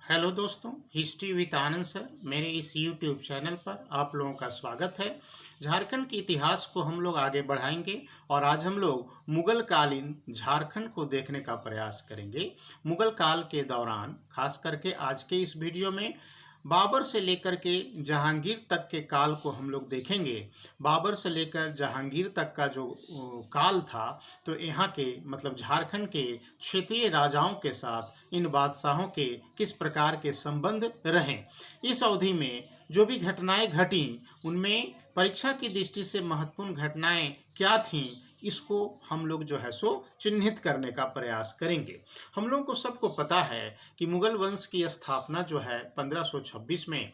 Hello दोस्तों, history with Anand sir मेरे इस यूट्यूब चैनल पर आप लोगों का स्वागत है। झारखंड के इतिहास को हम लोग आगे बढ़ाएंगे और आज हम लोग मुगल कालीन झारखंड को देखने का प्रयास करेंगे। मुगल काल के दौरान खास करके आज के इस वीडियो में बाबर से लेकर के जहांगीर तक के काल को हम लोग देखेंगे। बाबर से लेकर जहांगीर तक का जो काल था, तो यहाँ के मतलब झारखंड के क्षेत्रीय राजाओं के साथ इन बादशाहों के किस प्रकार के संबंध रहे। इस अवधि में जो भी घटनाएं घटी उनमें परीक्षा की दृष्टि से महत्वपूर्ण घटनाएं क्या थीं, इसको हम लोग जो है सो चिन्हित करने का प्रयास करेंगे। हम लोगों को सबको पता है कि मुगल वंश की स्थापना जो है 1526 में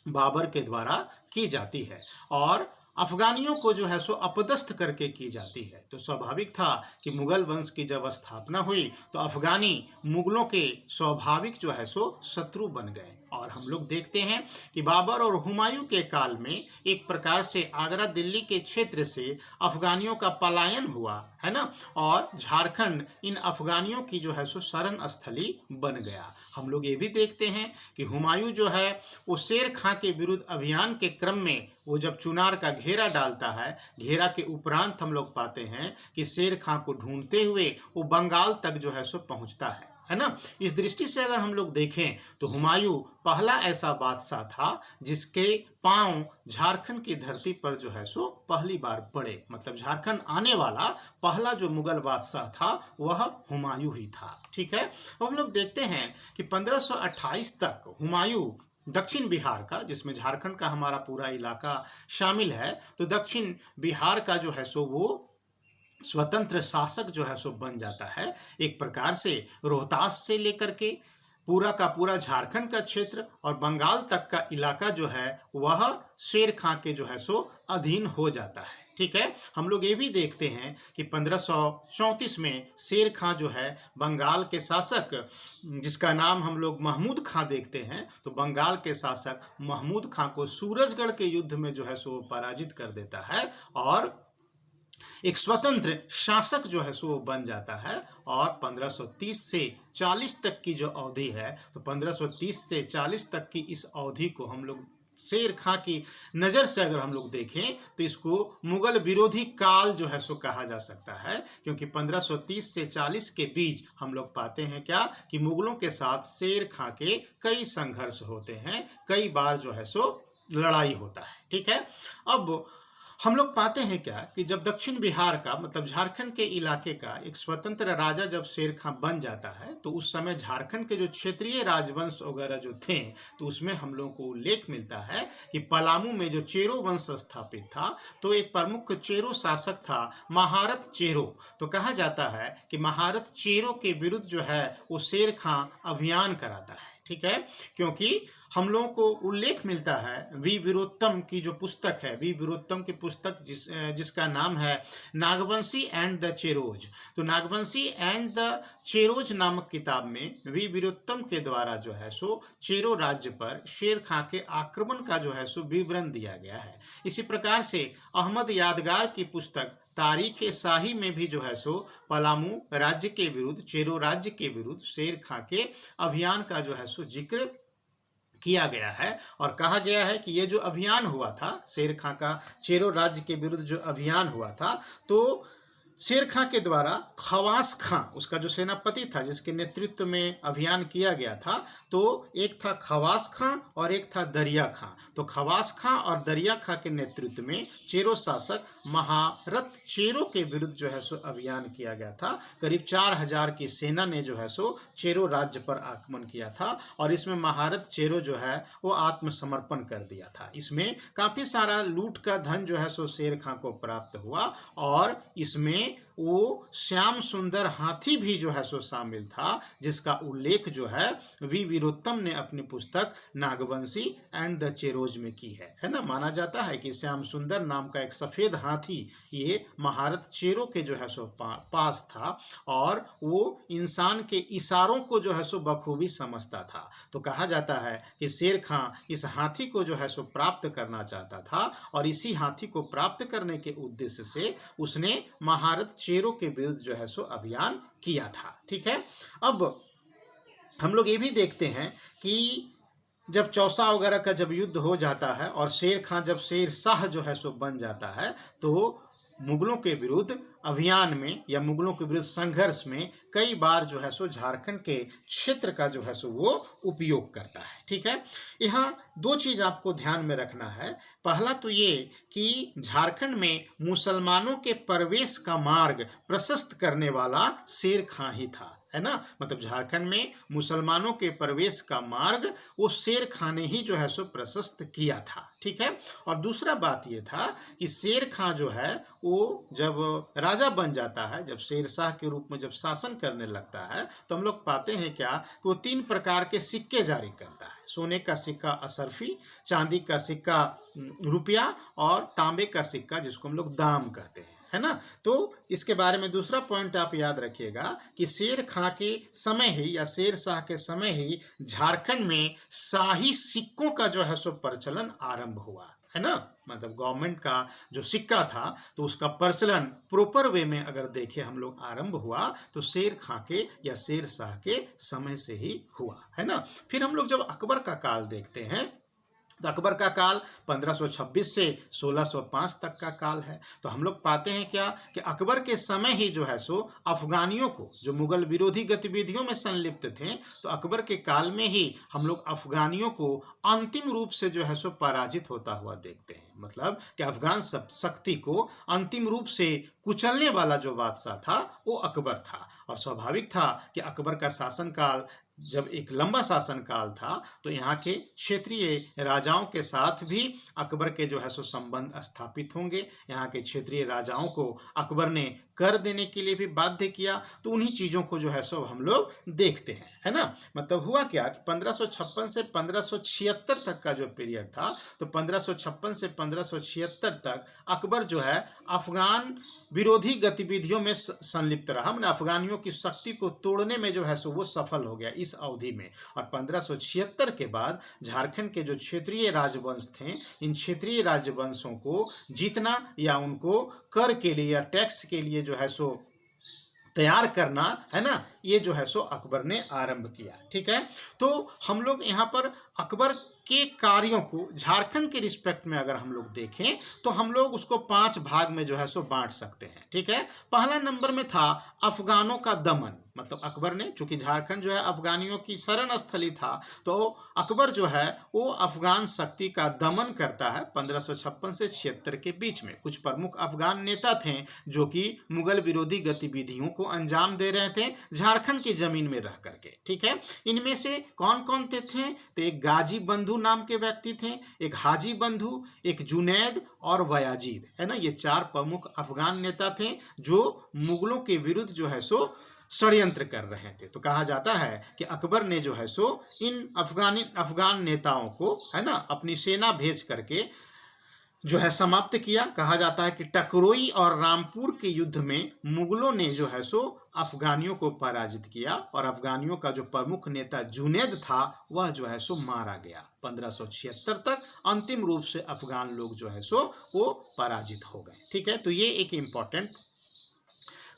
बाबर के द्वारा की जाती है और अफगानियों को जो है सो अपदस्थ करके की जाती है। तो स्वाभाविक था कि मुगल वंश की जब स्थापना हुई तो अफगानी मुगलों के स्वाभाविक जो है सो शत्रु बन गए। और हम लोग देखते हैं कि बाबर और हुमायूं के काल में एक प्रकार से आगरा दिल्ली के क्षेत्र से अफगानियों का पलायन हुआ है ना, और झारखंड इन अफगानियों की जो है सो शरण स्थली बन गया। हम लोग ये भी देखते हैं कि हुमायूं जो है वो शेर खां के विरुद्ध अभियान के क्रम में वो जब चुनार का घेरा डालता है, घेरा के उपरांत हम लोग पाते हैं कि शेर खां को ढूंढते हुए वो बंगाल तक जो है सो पहुंचता है ना। इस दृष्टि से अगर हम लोग देखें तो हुमायूं पहला ऐसा बादशाह था जिसके पांव झारखंड की धरती पर जो है सो पहली बार पड़े। मतलब झारखंड आने वाला पहला जो मुगल बादशाह था वह हुमायूं ही था। ठीक है, अब हम लोग देखते हैं कि 1528 तक हुमायूं दक्षिण बिहार का, जिसमें झारखंड का हमारा पूरा इलाका शामिल है, तो दक्षिण बिहार का जो है सो वो स्वतंत्र शासक जो है सो बन जाता है। एक प्रकार से रोहतास से लेकर के पूरा का पूरा झारखंड का क्षेत्र और बंगाल तक का इलाका जो है वह शेर खां के जो है सो अधीन हो जाता है। ठीक है, हम लोग ये भी देखते हैं कि 1534 में शेर खां जो है बंगाल के शासक, जिसका नाम हम लोग महमूद खां देखते हैं, तो बंगाल के शासक महमूद खां को सूरजगढ़ के युद्ध में जो है सो पराजित कर देता है और एक स्वतंत्र शासक जो है सो बन जाता है। और 1530 से 40 तक की जो अवधि है, तो 1530 से 40 तक की इस अवधि को हम लोग शेर खां की नज़र से अगर हम लोग देखें तो इसको मुगल विरोधी काल जो है सो कहा जा सकता है, क्योंकि 1530 से 40 के बीच हम लोग पाते हैं क्या कि मुगलों के साथ शेर खां के कई संघर्ष होते हैं, कई बार जो है सो लड़ाई होता है। ठीक है, अब हम लोग पाते हैं क्या कि जब दक्षिण बिहार का मतलब झारखंड के इलाके का एक स्वतंत्र राजा जब शेर खां बन जाता है, तो उस समय झारखंड के जो क्षेत्रीय राजवंश वगैरह जो थे, तो उसमें हम लोगों को उल्लेख मिलता है कि पलामू में जो चेरो वंश स्थापित था, तो एक प्रमुख चेरो शासक था महारत चेरो। तो कहा जाता है कि महारत चेरो के विरुद्ध जो है वो शेर खां अभियान कराता है। ठीक है, क्योंकि हम लोगों को उल्लेख मिलता है वी वीरोत्तम की जो पुस्तक है, वी वीरोत्तम की पुस्तक जिसका नाम है नागवंशी एंड द चेरोज। तो नागवंशी एंड द चेरोज नामक किताब में वी वीरोत्तम के द्वारा जो है सो चेरो राज्य पर शेर खां के आक्रमण का जो है सो विवरण दिया गया है। इसी प्रकार से अहमद यादगार की पुस्तक तारीख शाही में भी जो है सो पलामू राज्य के विरुद्ध, चेरो राज्य के विरुद्ध शेर खां के अभियान का जो है सो जिक्र किया गया है। और कहा गया है कि ये जो अभियान हुआ था शेर खां का, चेरो राज्य के विरुद्ध जो अभियान हुआ था, तो शेर खां के द्वारा खवास खां, उसका जो सेनापति था जिसके नेतृत्व में अभियान किया गया था, तो एक था खवास खां और एक था दरिया खां। तो खवास खां और दरिया खां के नेतृत्व में चेरो शासक महारत चेरो के विरुद्ध जो है सो अभियान किया गया था। करीब 4000 की सेना ने जो है सो चेरो राज्य पर आक्रमण किया था और इसमें महारत चेरो जो है वो आत्मसमर्पण कर दिया था। इसमें काफ़ी सारा लूट का धन जो है सो शेर खां को प्राप्त हुआ और इसमें वो श्याम सुंदर हाथी भी जो है सो शामिल था, जिसका उल्लेख जो है वी वीरोत्तम ने अपनी पुस्तक नागवंशी एंड द चेरोज में की है ना। माना जाता है कि श्याम सुंदर नाम का एक सफेद हाथी ये महारत चेरो के जो है सो पास था और वो इंसान के इशारों को जो है सो बखूबी समझता था। तो कहा जाता है कि शेर खां इस हाथी को जो है सो प्राप्त करना चाहता था और इसी हाथी को प्राप्त करने के उद्देश्य से उसने महारत चेरो के विरुद्ध जो है सो अभियान किया था। ठीक है, अब हम लोग ये भी देखते हैं कि जब चौसा वगैरह का जब युद्ध हो जाता है और शेर खां जब शेर शाह जो है सो बन जाता है, तो मुगलों के विरुद्ध अभियान में या मुगलों के विरुद्ध संघर्ष में कई बार जो है सो झारखंड के क्षेत्र का जो है सो वो उपयोग करता है। ठीक है, यहाँ दो चीज आपको ध्यान में रखना है। पहला तो ये कि झारखंड में मुसलमानों के प्रवेश का मार्ग प्रशस्त करने वाला शेर खां ही था, है ना। मतलब झारखंड में मुसलमानों के प्रवेश का मार्ग वो शेर खां ने ही जो है सो प्रशस्त किया था। ठीक है, और दूसरा बात ये था कि शेर खां जो है वो जब राजा बन जाता है, जब शेरशाह के रूप में जब शासन करने लगता है, तो हम लोग पाते हैं क्या कि वो 3 प्रकार के सिक्के जारी करता है। सोने का सिक्का असरफी, चांदी का सिक्का रुपया और तांबे का सिक्का जिसको हम लोग दाम कहते हैं, है ना। तो इसके बारे में दूसरा पॉइंट आप याद रखिएगा कि शेर खां के समय ही या शेर शाह के समय ही झारखंड में शाही सिक्कों का जो है सो प्रचलन आरंभ हुआ, है ना। मतलब गवर्नमेंट का जो सिक्का था तो उसका प्रचलन प्रॉपर वे में अगर देखें हम लोग आरंभ हुआ तो शेर खां के या शेर शाह के समय से ही हुआ, है ना। फिर हम लोग जब अकबर का काल देखते हैं तो अकबर का काल 1526 से 1605 तक का काल है। तो हम लोग पाते हैं क्या कि अकबर के समय ही जो है सो अफगानियों को, जो मुगल विरोधी गतिविधियों में संलिप्त थे, तो अकबर के काल में ही हम लोग अफगानियों को अंतिम रूप से जो है सो पराजित होता हुआ देखते हैं। मतलब कि अफगान शक्ति को अंतिम रूप से कुचलने वाला जो बादशाह था वो अकबर था। और स्वाभाविक था कि अकबर का शासनकाल जब एक लंबा शासनकाल था तो यहाँ के क्षेत्रीय राजाओं के साथ भी अकबर के जो है सो संबंध स्थापित होंगे। यहाँ के क्षेत्रीय राजाओं को अकबर ने कर देने के लिए भी बाध्य किया। तो उन्हीं चीज़ों को जो है सो हम लोग देखते हैं, है ना। मतलब हुआ क्या कि 1556 से 1576 तक का जो पीरियड था, तो 1556 से 1576 तक अकबर जो है अफगान विरोधी गतिविधियों में संलिप्त रहा। मैंने अफगानियों की शक्ति को तोड़ने में जो है सो वो सफल हो गया इस अवधि में। और 1576 के बाद झारखंड के जो क्षेत्रीय राजवंश थे, इन क्षेत्रीय राजवंशों को जीतना या उनको कर के लिए या टैक्स के लिए जो है सो तैयार करना, है ना, ये जो है सो अकबर ने आरंभ किया। ठीक है, तो हम लोग यहाँ पर अकबर के कार्यों को झारखंड के रिस्पेक्ट में अगर हम लोग देखें तो हम लोग उसको 5 भाग में जो है सो बांट सकते हैं। ठीक है, पहला नंबर में था अफगानों का दमन। मतलब अकबर ने, चूंकि झारखंड जो है अफगानियों की शरण स्थली था, तो अकबर जो है वो अफगान शक्ति का दमन करता है 1556 से 76 के बीच में। कुछ प्रमुख अफगान नेता थे जो कि मुगल विरोधी गतिविधियों को अंजाम दे रहे थे झारखंड की जमीन में रह करके। ठीक है, इनमें से कौन कौन थे? तो एक गाजी बंधु नाम के व्यक्ति थे, एक हाजी बंधु, एक जुनैद और वयाजीद, है ना। ये 4 प्रमुख अफगान नेता थे जो मुगलों के विरुद्ध जो है सो षड्यंत्र कर रहे थे। तो कहा जाता है कि अकबर ने जो है सो इन अफगान नेताओं को, है ना, अपनी सेना भेज करके जो है समाप्त किया। कहा जाता है कि टकरोई और रामपुर के युद्ध में मुगलों ने जो है सो अफगानियों को पराजित किया और अफगानियों का जो प्रमुख नेता जुनैद था वह जो है सो मारा गया। 1576 तक अंतिम रूप से अफगान लोग जो है सो वो पराजित हो गए। ठीक है, तो ये एक इम्पॉर्टेंट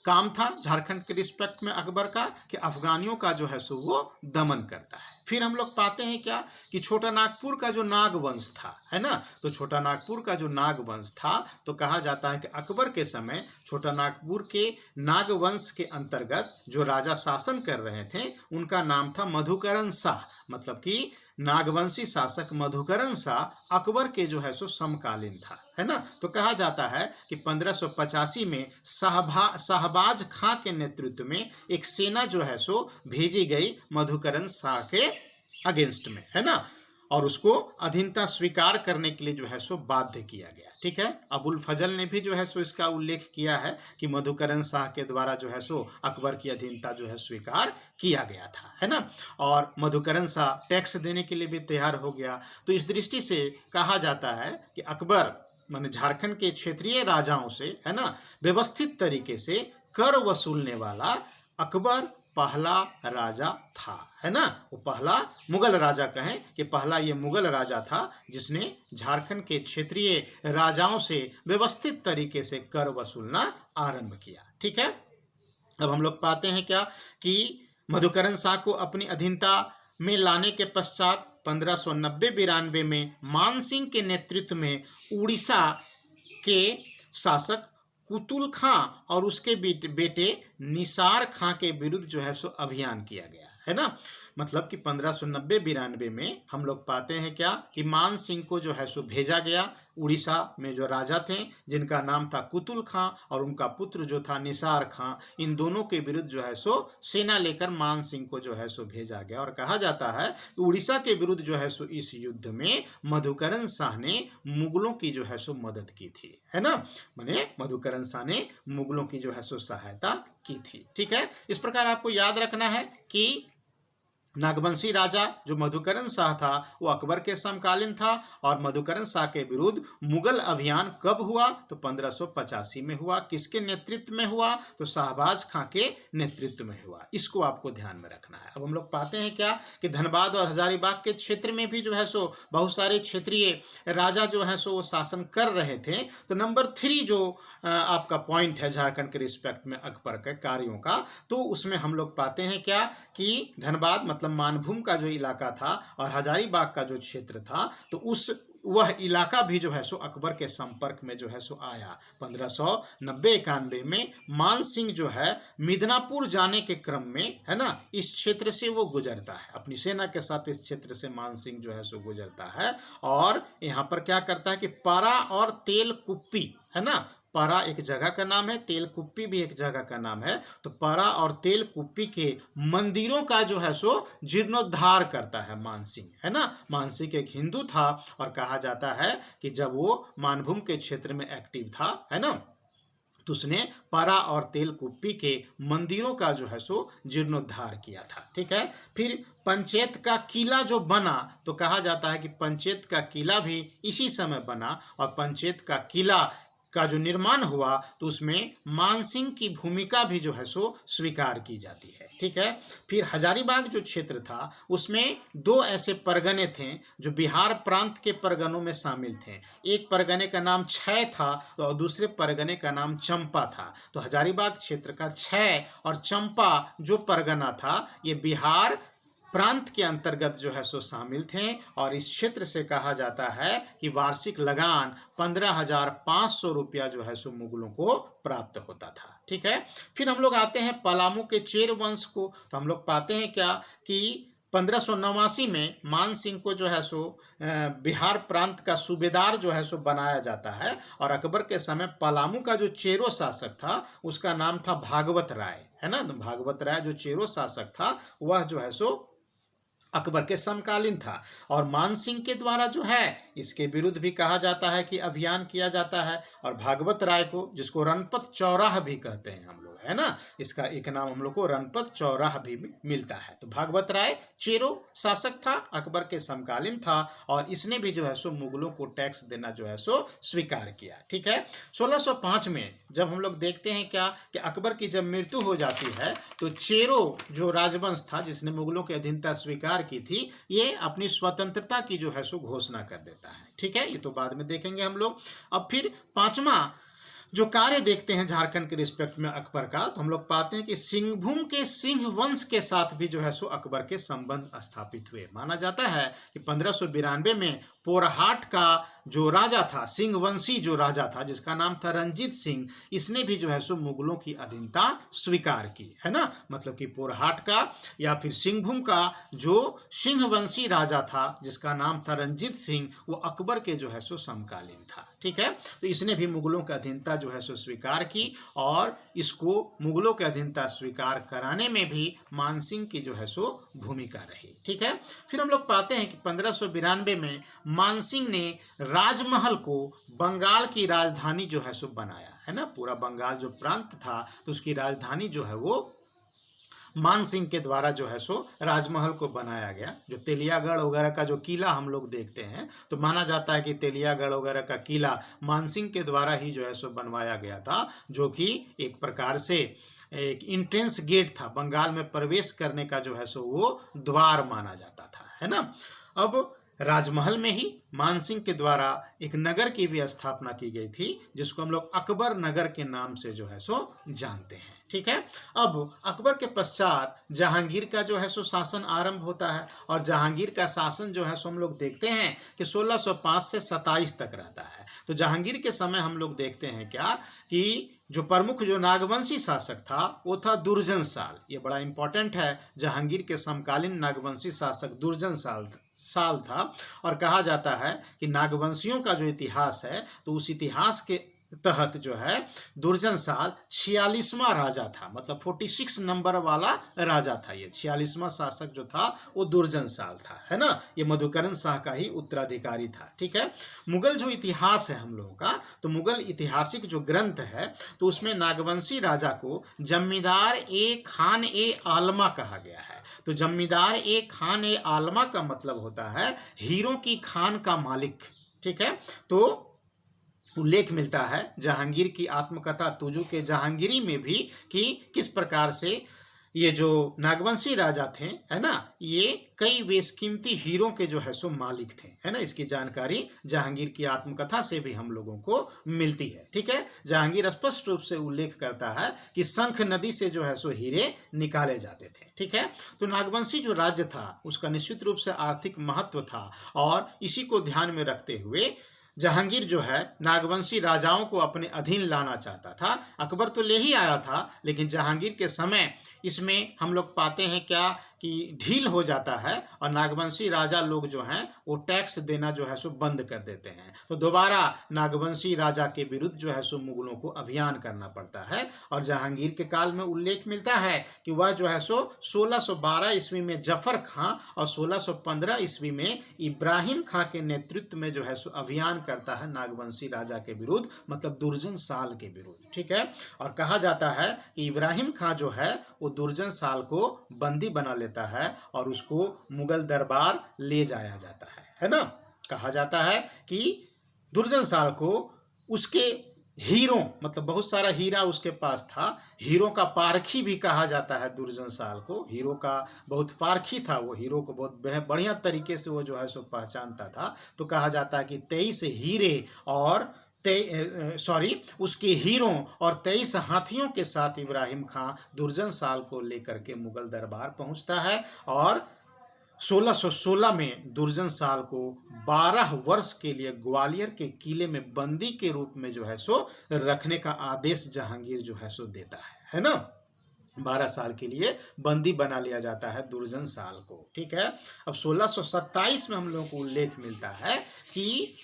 काम था झारखंड के रिस्पेक्ट में अकबर का कि अफगानियों का जो है सो वो दमन करता है। फिर हम लोग पाते हैं क्या कि छोटा नागपुर का जो नाग वंश था, है ना, तो छोटा नागपुर का जो नाग वंश था, तो कहा जाता है कि अकबर के समय छोटा नागपुर के नाग वंश के अंतर्गत जो राजा शासन कर रहे थे उनका नाम था मधुकरण शाह। मतलब कि नागवंशी शासक मधुकरण शाह अकबर के जो है सो समकालीन था, है ना। तो कहा जाता है कि 1585 में शाहबाज खां के नेतृत्व में एक सेना जो है सो भेजी गई मधुकरण शाह के अगेंस्ट में, है ना, और उसको अधीनता स्वीकार करने के लिए जो है सो बाध्य किया गया। ठीक है, अबुल फजल ने भी जो है सो इसका उल्लेख किया है कि मधुकरण शाह के द्वारा जो है सो अकबर की अधीनता जो है स्वीकार किया गया था, है ना, और मधुकरण शाह टैक्स देने के लिए भी तैयार हो गया। तो इस दृष्टि से कहा जाता है कि अकबर माने झारखंड के क्षेत्रीय राजाओं से, है ना, व्यवस्थित तरीके से कर वसूलने वाला अकबर पहला राजा था, है ना। वो पहला मुगल राजा कहें कि पहला ये मुगल राजा था जिसने झारखंड के क्षेत्रीय राजाओं से व्यवस्थित तरीके से कर वसूलना आरंभ किया। ठीक है, अब हम लोग पाते हैं क्या कि मधुकरण शाह को अपनी अधीनता में लाने के पश्चात 1590-92 में मान सिंह के नेतृत्व में उड़ीसा के शासक कुतुल खां और उसके बेटे निसार खां के विरुद्ध जो है सो अभियान किया गया, है ना। मतलब कि 1590-92 में हम लोग पाते हैं क्या कि मान सिंह को जो है सो भेजा गया। उड़ीसा में जो राजा थे जिनका नाम था कुतुल खां और उनका पुत्र जो था निसार खां, इन दोनों के विरुद्ध जो है सो सेना लेकर मान सिंह को जो है सो भेजा गया। और कहा जाता है कि उड़ीसा के विरुद्ध जो है सो इस युद्ध में मधुकरण शाह ने मुगलों की जो है सो मदद की थी, है ना। माने मधुकरण शाह ने मुगलों की जो है सो सहायता की थी। ठीक है, इस प्रकार आपको याद रखना है कि नागवंशी राजा जो मधुकरण शाह था वो अकबर के समकालीन था और मधुकरण शाह के विरुद्ध मुगल अभियान कब हुआ तो 1585 में हुआ। किसके नेतृत्व में हुआ तो शाहबाज खां के नेतृत्व में हुआ। इसको आपको ध्यान में रखना है। अब हम लोग पाते हैं क्या कि धनबाद और हजारीबाग के क्षेत्र में भी जो है सो बहुत सारे क्षेत्रीय राजा जो है सो वो शासन कर रहे थे। तो नंबर 3 जो आपका पॉइंट है झारखंड के रिस्पेक्ट में अकबर के कार्यों का, तो उसमें हम लोग पाते हैं क्या कि धनबाद मतलब मानभूम का जो इलाका था और हजारीबाग का जो क्षेत्र था तो वह इलाका भी जो है सो अकबर के संपर्क में जो है सो आया। 1590-91 में मान सिंह जो है मिदनापुर जाने के क्रम में, है ना, इस क्षेत्र से वो गुजरता है। अपनी सेना के साथ इस क्षेत्र से मान सिंह जो है सो गुजरता है और यहाँ पर क्या करता है कि पारा और तेल कुप्पी, है ना, पारा एक जगह का नाम है, तेल कुप्पी भी एक जगह का नाम है। तो पारा और तेल कुप्पी के मंदिरों का जो है सो जीर्णोद्धार करता है मान सिंह, है ना। मान सिंह एक हिंदू था और कहा जाता है कि जब वो मानभूम के क्षेत्र में एक्टिव था, है ना, तो उसने पारा और तेल कुप्पी के मंदिरों का जो है सो जीर्णोद्धार किया था। ठीक है, फिर पंचेत का किला जो बना तो कहा जाता है कि पंचेत का किला भी इसी समय बना और पंचेत का किला का जो निर्माण हुआ तो उसमें मानसिंह की भूमिका भी जो है सो स्वीकार की जाती है। ठीक है, फिर हजारीबाग जो क्षेत्र था उसमें 2 ऐसे परगने थे जो बिहार प्रांत के परगनों में शामिल थे। एक परगने का नाम क्षय था और दूसरे परगने का नाम चंपा था। तो हजारीबाग क्षेत्र का क्षय और चंपा जो परगना था ये बिहार प्रांत के अंतर्गत जो है सो शामिल थे और इस क्षेत्र से कहा जाता है कि वार्षिक लगान 15,500 रुपया जो है सो मुगलों को प्राप्त होता था। ठीक है, फिर हम लोग आते हैं पलामू के चेर वंश को। तो हम लोग पाते हैं क्या कि 1589 में मान सिंह को जो है सो बिहार प्रांत का सूबेदार जो है सो बनाया जाता है और अकबर के समय पलामू का जो चेरो शासक था उसका नाम था भागवत राय, है ना। तो भागवत राय जो चेरो शासक था वह जो है सो अकबर के समकालीन था और मान सिंह के द्वारा जो है इसके विरुद्ध भी कहा जाता है कि अभियान किया जाता है और भागवत राय को, जिसको रणपत चौराहा भी कहते हैं हम लोग, है ना, इसका एक नाम हम लोग को रणपत चौराहा भी मिलता है। तो भागवत राय चेरो शासक था, अकबर के समकालीन था और इसने भी जो है सो मुगलों को टैक्स देना जो है सो स्वीकार किया। ठीक है, 1605 में जब हम लोग देखते हैं क्या कि अकबर की जब मृत्यु हो जाती है तो चेरो जो राजवंश था जिसने मुगलों की अधीनता स्वीकार की थी ये अपनी स्वतंत्रता की जो है सो घोषणा कर देता है। ठीक है, ये तो बाद में देखेंगे हम लोग। अब फिर 5वां जो कार्य देखते हैं झारखंड के रिस्पेक्ट में अकबर का, तो हम लोग पाते हैं कि सिंहभूम के सिंह वंश के साथ भी जो है सो अकबर के संबंध स्थापित हुए। माना जाता है कि 1592 में पोरहाट का जो राजा था, सिंह वंशी जो राजा था जिसका नाम था रंजीत सिंह, इसने भी जो है सो मुगलों की अधीनता स्वीकार की, है ना। मतलब कि पोरहाट का या फिर सिंहभूम का जो सिंह वंशी राजा था जिसका नाम था रंजीत सिंह, वो अकबर के जो है सो समकालीन था। ठीक है, तो इसने भी मुगलों की अधीनता जो है सो स्वीकार की और इसको मुगलों की अधीनता स्वीकार कराने में भी मानसिंह की जो है सो भूमिका रही। ठीक है, फिर हम लोग पाते हैं कि 1592 में मानसिंह ने राजमहल को बंगाल की राजधानी जो है सो बनाया, है ना। पूरा बंगाल जो प्रांत था तो उसकी राजधानी जो है वो मान सिंह के द्वारा जो है सो राजमहल को बनाया गया। जो तेलियागढ़ वगैरह का जो किला हम लोग देखते हैं तो माना जाता है कि तेलियागढ़ वगैरह का किला मान सिंह के द्वारा ही जो है सो बनवाया गया था, जो कि एक प्रकार से एक इंट्रेंस गेट था, बंगाल में प्रवेश करने का जो है सो वो द्वार माना जाता था, है ना। अब राजमहल में ही मानसिंह के द्वारा एक नगर की भी स्थापना की गई थी, जिसको हम लोग अकबर नगर के नाम से जो है सो जानते हैं। ठीक है। अब अकबर के पश्चात जहांगीर का जो है सो शासन आरंभ होता है, और जहांगीर का शासन जो है सो हम लोग देखते हैं कि 1605 से 27 तक रहता है। तो जहांगीर के समय हम लोग देखते हैं क्या कि जो प्रमुख जो नागवंशी शासक था वो था दुर्जन साल। ये बड़ा इंपॉर्टेंट है, जहांगीर के समकालीन नागवंशी शासक दुर्जन साल था। और कहा जाता है कि नागवंशियों का जो इतिहास है तो उस इतिहास के तहत जो है दुर्जन साल 46वां राजा था, मतलब 46 नंबर वाला राजा था। ये 46वां शासक जो था वो दुर्जन साल था, है ना। ये मधुकरण शाह का ही उत्तराधिकारी था। ठीक है। मुगल जो इतिहास है हम लोगों का, तो मुगल ऐतिहासिक जो ग्रंथ है तो उसमें नागवंशी राजा को जमींदार ए खान ए आलमा कहा गया है। तो जमींदार ए खान ए आलमा का मतलब होता है हीरों की खान का मालिक। ठीक है। तो उल्लेख मिलता है जहांगीर की आत्मकथा तुजु के जहांगीरी में भी कि किस प्रकार से ये जो नागवंशी राजा थे, है ना, ये कई बेशकीमती हीरों के जो है सो मालिक थे, है ना। इसकी जानकारी जहांगीर की आत्मकथा से भी हम लोगों को मिलती है। ठीक है। जहांगीर स्पष्ट रूप से उल्लेख करता है कि शंख नदी से जो है सो हीरे निकाले जाते थे। ठीक है। तो नागवंशी जो राज्य था उसका निश्चित रूप से आर्थिक महत्व था, और इसी को ध्यान में रखते हुए जहांगीर जो है नागवंशी राजाओं को अपने अधीन लाना चाहता था। अकबर तो ले ही आया था, लेकिन जहांगीर के समय इसमें हम लोग पाते हैं क्या कि ढील हो जाता है, और नागवंशी राजा लोग जो हैं वो टैक्स देना जो है सो बंद कर देते हैं। तो दोबारा नागवंशी राजा के विरुद्ध जो है सो मुगलों को अभियान करना पड़ता है। और जहांगीर के काल में उल्लेख मिलता है कि वह जो है सो 1612 ईस्वी में जफर खां और 1615 ईस्वी में इब्राहिम खां के नेतृत्व में जो है सो अभियान करता है नागवंशी राजा के विरुद्ध, मतलब दुर्जन साल के विरुद्ध। ठीक है। और कहा जाता है कि इब्राहिम खां जो है वो दुर्जन साल को बंदी बना लेता है और उसको मुगल दरबार ले जाया जाता है ना। कहा जाता है कि दुर्जन साल को उसके हीरों, मतलब बहुत सारा हीरा उसके पास था, हीरो का पारखी भी कहा जाता है दुर्जन साल को। हीरो का बहुत पारखी था, वो हीरो को बहुत बढ़िया तरीके से वो जो है सो पहचानता था। तो कहा जाता है कि 23 हीरे और उसके हीरों और 23 हाथियों के साथ इब्राहिम खां दुर्जन साल को लेकर के मुगल दरबार पहुंचता है, और 1616 में दुर्जन साल को 12 वर्ष के लिए ग्वालियर के किले में बंदी के रूप में जो है सो रखने का आदेश जहांगीर जो है सो देता है ना। 12 साल के लिए बंदी बना लिया जाता है दुर्जन साल को। ठीक है। अब 1627 में हम लोगों को उल्लेख मिलता है कि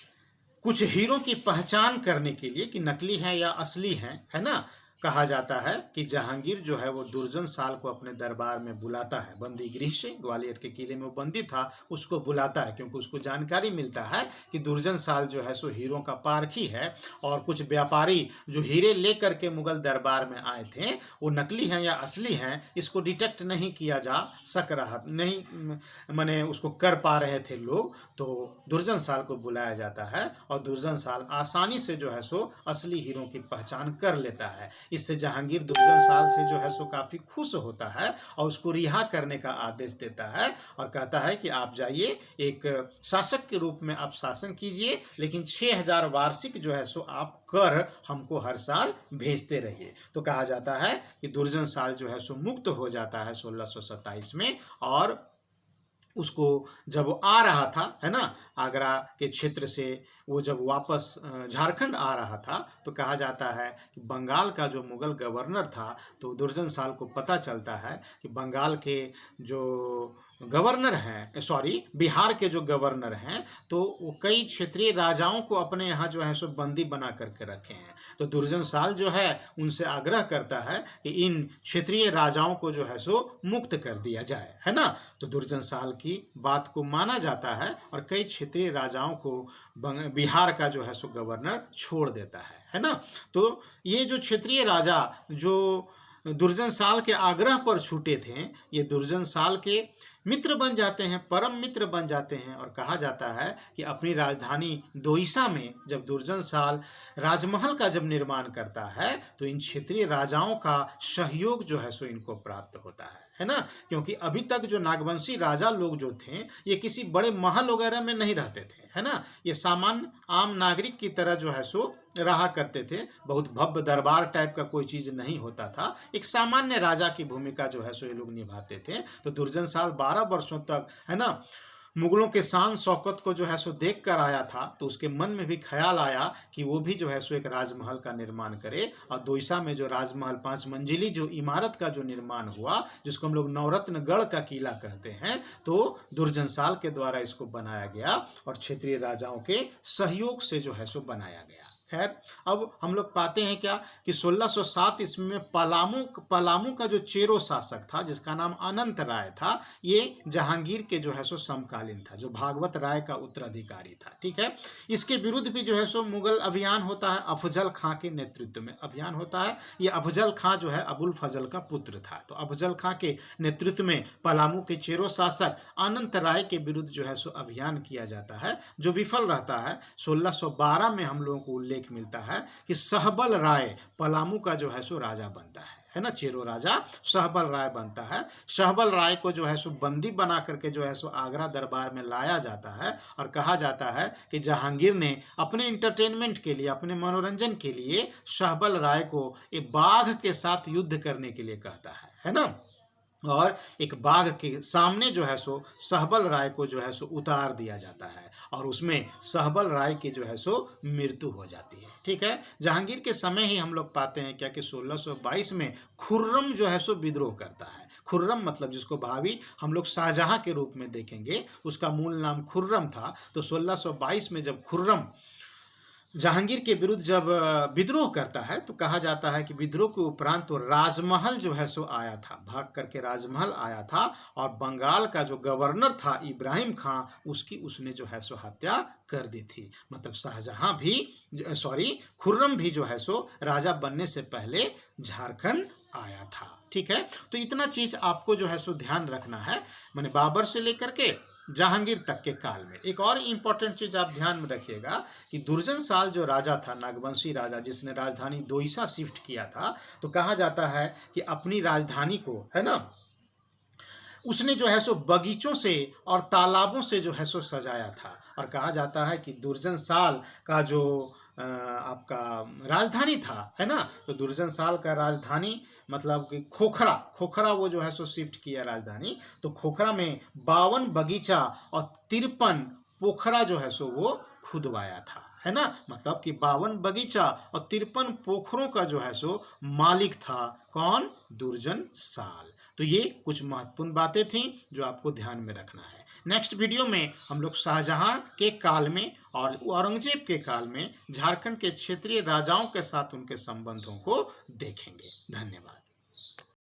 कुछ हीरो की पहचान करने के लिए कि नकली हैं या असली हैं, है ना, कहा जाता है कि जहांगीर जो है वो दुर्जन साल को अपने दरबार में बुलाता है। बंदी गृह से, ग्वालियर के किले में वो बंदी था, उसको बुलाता है, क्योंकि उसको जानकारी मिलता है कि दुर्जन साल जो है सो हीरों का पारखी है, और कुछ व्यापारी जो हीरे लेकर के मुगल दरबार में आए थे वो नकली हैं या असली हैं इसको डिटेक्ट नहीं किया जा सक रहा, नहीं माने उसको कर पा रहे थे लोग। तो दुर्जन साल को बुलाया जाता है, और दुर्जन साल आसानी से जो है सो असली हीरों की पहचान कर लेता है। इससे जहांगीर दुर्जन साल से जो है सो काफी खुश होता है और उसको रिहा करने का आदेश देता है, और कहता है कि आप जाइए, एक शासक के रूप में आप शासन कीजिए, लेकिन 6000 वार्षिक जो है सो आप कर हमको हर साल भेजते रहिए। तो कहा जाता है कि दुर्जन साल जो है सो मुक्त हो जाता है 1627 में, और उसको जब वो आ रहा था, है ना, आगरा के क्षेत्र से वो जब वापस झारखंड आ रहा था, तो कहा जाता है कि बंगाल का जो मुगल गवर्नर था, तो दुर्जन साल को पता चलता है कि बंगाल के जो गवर्नर हैं, बिहार के जो गवर्नर हैं, तो वो कई क्षेत्रीय राजाओं को अपने यहाँ जो है सो बंदी बना करके रखे हैं। तो दुर्जन साल जो है उनसे आग्रह करता है कि इन क्षेत्रीय राजाओं को जो है सो मुक्त कर दिया जाए, है ना। तो दुर्जन साल की बात को माना जाता है, और कई क्षेत्रीय राजाओं को बिहार का जो है सो गवर्नर छोड़ देता है ना। तो ये जो क्षेत्रीय राजा जो दुर्जन साल के आग्रह पर छूटे थे, ये दुर्जन साल के मित्र बन जाते हैं, परम मित्र बन जाते हैं। और कहा जाता है कि अपनी राजधानी दोईसा में जब दुर्जन साल राजमहल का जब निर्माण करता है तो इन क्षेत्रीय राजाओं का सहयोग जो है सो इनको प्राप्त होता है ना। क्योंकि अभी तक जो नागवंशी राजा लोग जो थे ये किसी बड़े महल वगैरह में नहीं रहते थे, है ना। ये सामान्य आम नागरिक की तरह जो है सो रहा करते थे। बहुत भव्य दरबार टाइप का कोई चीज नहीं होता था, एक सामान्य राजा की भूमिका जो है सो ये लोग निभाते थे। तो दुर्जन साल 12 वर्षों तक, है ना, मुगलों के शान शौकत को जो है सो देख कर आया था। तो उसके मन में भी ख्याल आया कि वो भी जो है सो एक राजमहल का निर्माण करे। और दोईसा में जो राजमहल 5 मंजिली जो इमारत का जो निर्माण हुआ, जिसको हम लोग नवरत्नगढ़ का किला कहते हैं, तो दुर्जन साल के द्वारा इसको बनाया गया और क्षेत्रीय राजाओं के सहयोग से जो है सो बनाया गया। खैर, अब हम लोग पाते हैं क्या कि 1607 ईस्वी में पलामू का जो चेरो शासक था, जिसका नाम अनंत राय था, ये जहांगीर के जो है सो समकालीन था, जो भागवत राय का उत्तराधिकारी था। ठीक है, इसके विरुद्ध भी जो है सो मुगल अभियान होता है, अफजल खां के नेतृत्व में अभियान होता है। ये अफजल खां जो है अबुल फजल का पुत्र था। तो अफजल खां के नेतृत्व में पलामू के चेरो शासक अनंत राय के विरुद्ध जो है सो अभियान किया जाता है, जो विफल रहता है। 1612 में हम लोगों को उल्लेख मिलता है कि सहबल राय पलामू का जो है सो राजा बनता है ना। चेरो राजा सहबल राय बनता है। सहबल राय को जो है सो बंदी बना करके जो है सो आगरा दरबार में लाया जाता है। और कहा जाता है कि जहांगीर ने अपने इंटरटेनमेंट के लिए, अपने मनोरंजन के लिए सहबल राय को एक बाघ के साथ युद्ध करने के लिए कहता है ना। और एक बाघ के सामने जो है सो सहबल राय को जो है सो उतार दिया जाता है और उसमें सहबल राय की जो है सो मृत्यु हो जाती है। ठीक है, जहांगीर के समय ही हम लोग पाते हैं क्या कि 1622 में खुर्रम जो है सो विद्रोह करता है। खुर्रम मतलब जिसको भावी हम लोग शाहजहां के रूप में देखेंगे, उसका मूल नाम खुर्रम था। तो 1622 में जब खुर्रम जहांगीर के विरुद्ध जब विद्रोह करता है तो कहा जाता है कि विद्रोह के उपरांत तो राजमहल जो है सो आया था, भाग करके राजमहल आया था। और बंगाल का जो गवर्नर था इब्राहिम खां, उसने जो है सो हत्या कर दी थी। मतलब शाहजहां भी खुर्रम भी जो है सो राजा बनने से पहले झारखंड आया था। ठीक है, तो इतना चीज आपको जो है सो ध्यान रखना है, माने बाबर से लेकर के जहांगीर तक के काल में। एक और इम्पोर्टेंट चीज आप ध्यान में रखिएगा कि दुर्जन साल जो राजा था, नागवंशी राजा, जिसने राजधानी दोईसा शिफ्ट किया था, तो कहा जाता है कि अपनी राजधानी को, है ना, उसने जो है सो बगीचों से और तालाबों से जो है सो सजाया था। और कहा जाता है कि दुर्जन साल का जो आपका राजधानी था, है ना, तो दुर्जन साल का राजधानी मतलब कि खोखरा वो जो है सो शिफ्ट किया राजधानी। तो खोखरा में 52 बगीचा और 53 पोखरा जो है सो वो खुदवाया था, है ना। मतलब कि 52 बगीचा और 53 पोखरों का जो है सो मालिक था कौन? दुर्जन साल। तो ये कुछ महत्वपूर्ण बातें थी जो आपको ध्यान में रखना है। नेक्स्ट वीडियो में हम लोग शाहजहां के काल में और औरंगजेब के काल में झारखंड के क्षेत्रीय राजाओं के साथ उनके संबंधों को देखेंगे। धन्यवाद।